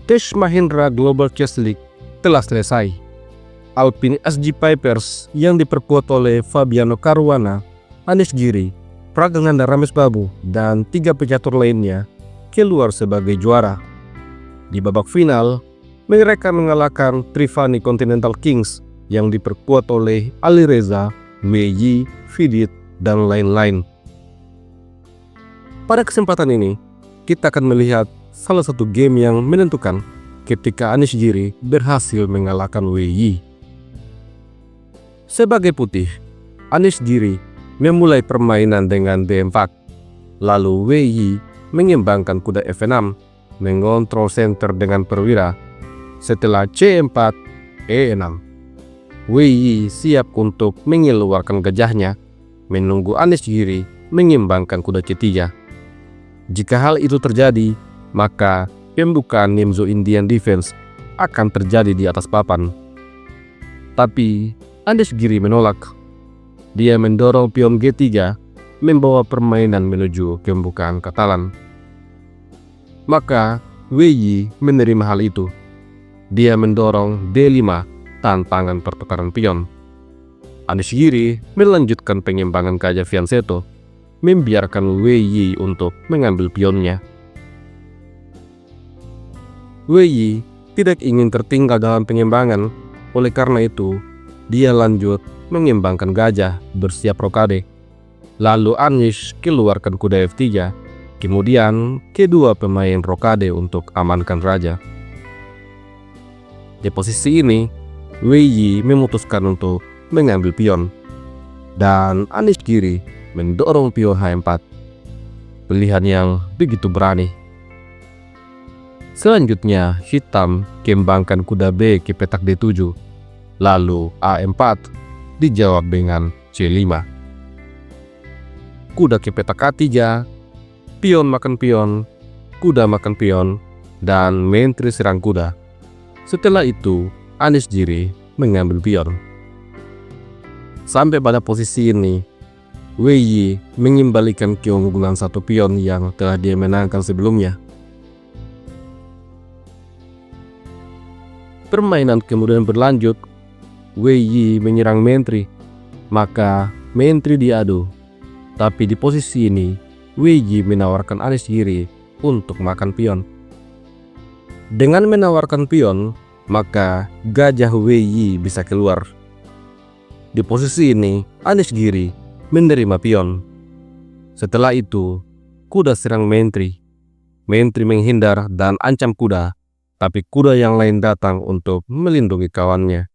Tes Mahindra Global Chess League telah selesai. Alpine SG Pipers yang diperkuat oleh Fabiano Caruana, Anish Giri, Praganda Ramesh Babu, dan 3 pecatur lainnya keluar sebagai juara. Di babak final, mereka mengalahkan Trivani Continental Kings yang diperkuat oleh Ali Reza, Wei Yi, Vidit, dan lain-lain. Pada kesempatan ini, kita akan melihat salah satu game yang menentukan ketika Anish Giri berhasil mengalahkan Wei Yi. Sebagai putih, Anish Giri memulai permainan dengan B4, lalu Wei Yi mengembangkan kuda F6, mengontrol center dengan perwira. Setelah C4, E6, Wei Yi siap untuk mengeluarkan gajahnya, menunggu Anish Giri mengembangkan kuda C3. Jika hal itu terjadi, maka pembukaan Nimzo Indian Defense akan terjadi di atas papan. Tapi Anish Giri menolak. Dia mendorong pion G3, membawa permainan menuju pembukaan Katalan. Maka Wei Yi menerima hal itu. Dia mendorong D5 tantangan pertukaran pion. Anish Giri melanjutkan pengembangan gajah Fianchetto, membiarkan Wei Yi untuk mengambil pionnya. Wei Yi tidak ingin tertinggal dalam pengembangan, oleh karena itu dia lanjut mengembangkan gajah bersiap rokade. Lalu Anish keluarkan kuda F3, kemudian kedua pemain rokade untuk amankan raja. Di posisi ini, Wei Yi memutuskan untuk mengambil pion, dan Anish Giri mendorong pion H4. Pilihan yang begitu berani. Selanjutnya, hitam kembangkan kuda B ke petak D7, lalu A4 dijawab dengan C5. Kuda ke petak A3, pion makan pion, kuda makan pion, dan menteri serang kuda. Setelah itu, Anish Giri mengambil pion. Sampai pada posisi ini, Wei Yi mengembalikan keunggulan satu pion yang telah dia menangkan sebelumnya. Permainan kemudian berlanjut. Wei Yi menyerang menteri, maka menteri diadu. Tapi di posisi ini, Wei Yi menawarkan Anish Giri untuk makan pion. Dengan menawarkan pion, maka gajah Wei Yi bisa keluar. Di posisi ini, Anish Giri menerima pion. Setelah itu, kuda serang menteri. Menteri menghindar dan ancam kuda, tapi kuda yang lain datang untuk melindungi kawannya.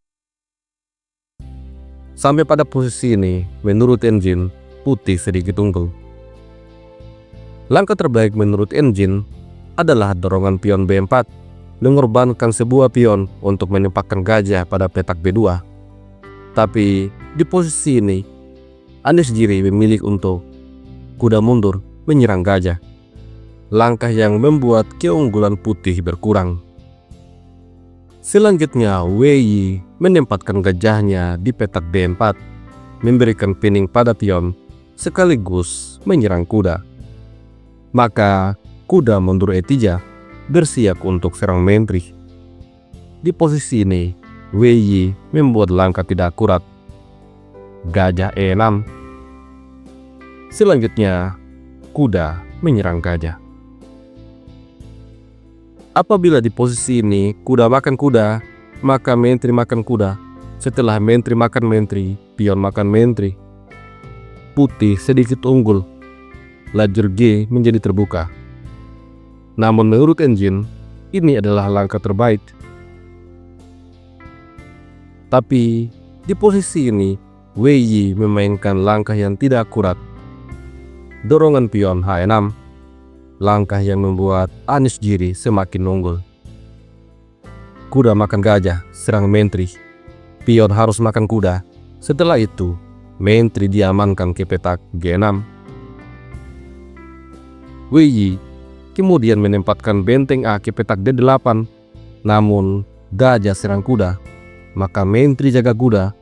Sampai pada posisi ini, menurut engine, putih sedikit unggul. Langkah terbaik menurut engine adalah dorongan pion B4, mengorbankan sebuah pion untuk menempatkan gajah pada petak B2. Tapi di posisi ini, Anish Giri memilih untuk kuda mundur menyerang gajah. Langkah yang membuat keunggulan putih berkurang. Selanjutnya, Wei Yi menempatkan gajahnya di petak D4, memberikan pining pada pion, sekaligus menyerang kuda. Maka, kuda mundur E3, bersiap untuk serang menteri. Di posisi ini, Wei Yi membuat langkah tidak akurat. Gajah E6. Selanjutnya, kuda menyerang gajah. Apabila di posisi ini kuda makan kuda, maka menteri makan kuda. Setelah menteri makan menteri, pion makan menteri. Putih sedikit unggul. Lajur G menjadi terbuka. Namun menurut engine, ini adalah langkah terbaik. Tapi di posisi ini, Wei Yi memainkan langkah yang tidak akurat. Dorongan pion H6. Langkah yang membuat Anish Giri semakin unggul. Kuda makan gajah, serang menteri. Pion harus makan kuda. Setelah itu, menteri diamankan ke petak G6. Wei Yi kemudian menempatkan benteng A ke petak D8. Namun, gajah serang kuda, maka menteri jaga kuda.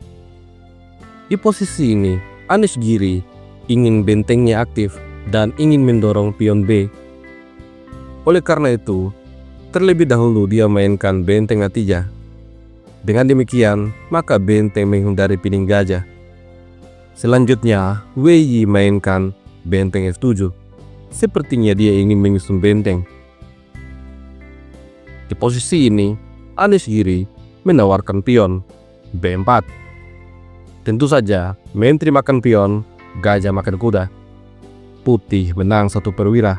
Di posisi ini, Anish Giri ingin bentengnya aktif dan ingin mendorong pion B. Oleh karena itu, Terlebih dahulu dia mainkan benteng A3. Dengan demikian, maka benteng menghindari pining gajah. Selanjutnya, Wei Yi mainkan benteng F7. Sepertinya dia ingin menyusun benteng. Di posisi ini, Anish Giri menawarkan pion B4. Tentu saja, menteri makan pion, gajah makan kuda. Putih menang 1 perwira.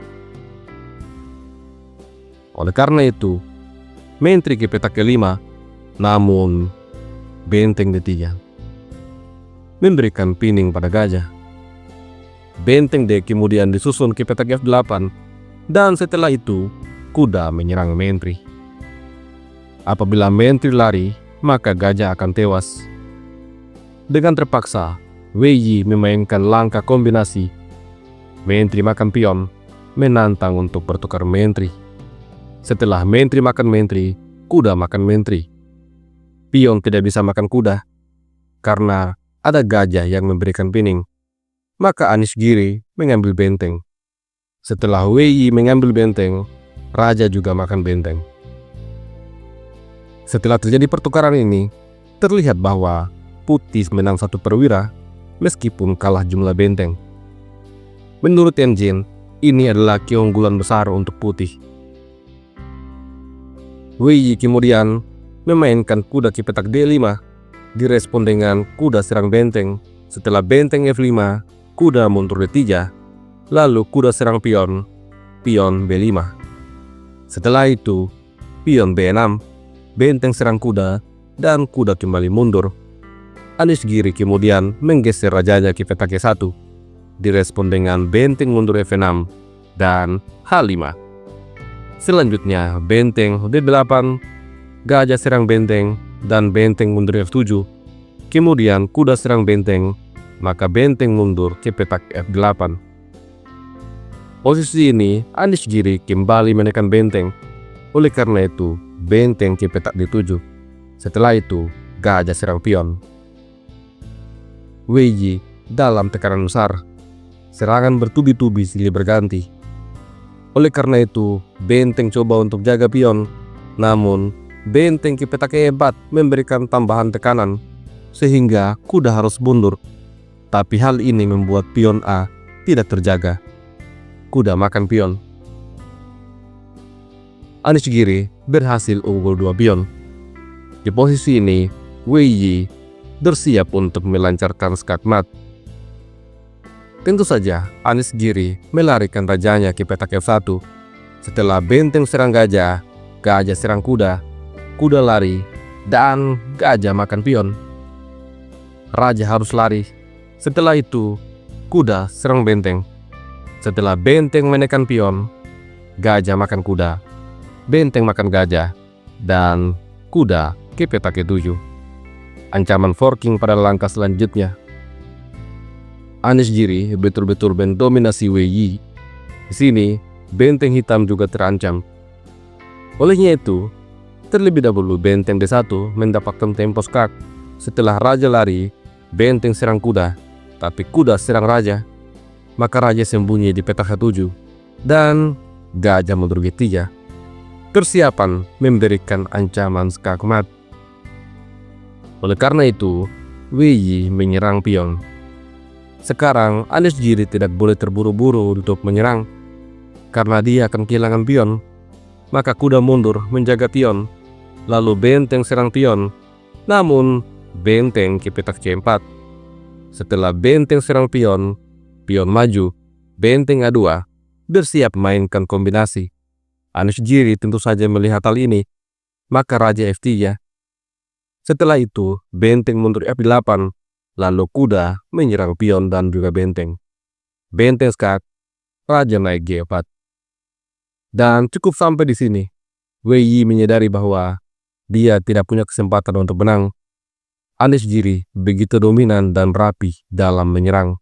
Oleh karena itu, menteri ke petak kelima, namun benteng D3 memberikan pining pada gajah. Benteng D kemudian disusun ke petak F8, dan setelah itu kuda menyerang menteri. Apabila menteri lari, maka gajah akan tewas. Dengan terpaksa, Wei Yi memainkan langkah kombinasi. Menteri makan pion, menantang untuk bertukar menteri. Setelah menteri makan menteri, kuda makan menteri. Pion tidak bisa makan kuda, karena ada gajah yang memberikan pining. Maka Anish Giri mengambil benteng. Setelah Wei Yi mengambil benteng, raja juga makan benteng. Setelah terjadi pertukaran ini, terlihat bahwa putih menang 1 perwira meskipun kalah jumlah benteng. Menurut Enjin, ini adalah keunggulan besar untuk putih. Wei Yi kemudian memainkan kuda ke petak D5, direspon dengan kuda serang benteng. Setelah benteng F5, kuda mundur D3, lalu kuda serang pion, pion B5. Setelah itu, pion B6, benteng serang kuda, dan kuda kembali mundur. Anish Giri kemudian menggeser rajanya ke petak E1, direspon dengan benteng mundur F6 dan H5. Selanjutnya benteng D8, gajah serang benteng, dan benteng mundur F7. Kemudian kuda serang benteng, maka benteng mundur ke petak F8. Posisi ini Anish Giri kembali menekan benteng. Oleh karena itu, benteng ke petak D7. Setelah itu, gajah serang pion. Wei Yi dalam tekanan besar. Serangan bertubi-tubi silih berganti. Oleh karena itu, benteng coba untuk jaga pion. Namun, benteng ke petak E4 memberikan tambahan tekanan, sehingga kuda harus mundur. Tapi hal ini membuat pion A tidak terjaga. Kuda makan pion. Anish Giri berhasil unggul 2 pion. Di posisi ini, Wei Yi bersiap untuk melancarkan skakmat. Tentu saja, Anish Giri melarikan rajanya ke petak F1. Setelah benteng serang gajah, gajah serang kuda, kuda lari, dan gajah makan pion. Raja harus lari. Setelah itu, kuda serang benteng. Setelah benteng menekan pion, gajah makan kuda, benteng makan gajah, dan kuda ke petak E7. Ancaman forking pada langkah selanjutnya. Anish Giri betul-betul mendominasi Wei Yi. Di sini, benteng hitam juga terancam. Olehnya itu, terlebih dahulu benteng D1 mendapatkan tempo skak. Setelah raja lari, benteng serang kuda, tapi kuda serang raja. Maka raja sembunyi di petak H7, dan gajah mundur G3. Persiapan memberikan ancaman skakmat. Oleh karena itu, Wei Yi menyerang pion. Sekarang Anish Giri tidak boleh terburu-buru untuk menyerang, karena dia akan kehilangan pion. Maka kuda mundur menjaga pion, lalu benteng serang pion. Namun, benteng ke petak C4. Setelah benteng serang pion, pion maju, benteng A2 bersiap mainkan kombinasi. Anish Giri tentu saja melihat hal ini, maka raja F3. Setelah itu, benteng mundur F8, lalu kuda menyerang pion dan juga benteng. Benteng skak, raja naik G4. Dan cukup sampai di sini. Wei Yi menyadari bahwa dia tidak punya kesempatan untuk menang. Anish Giri begitu dominan dan rapi dalam menyerang.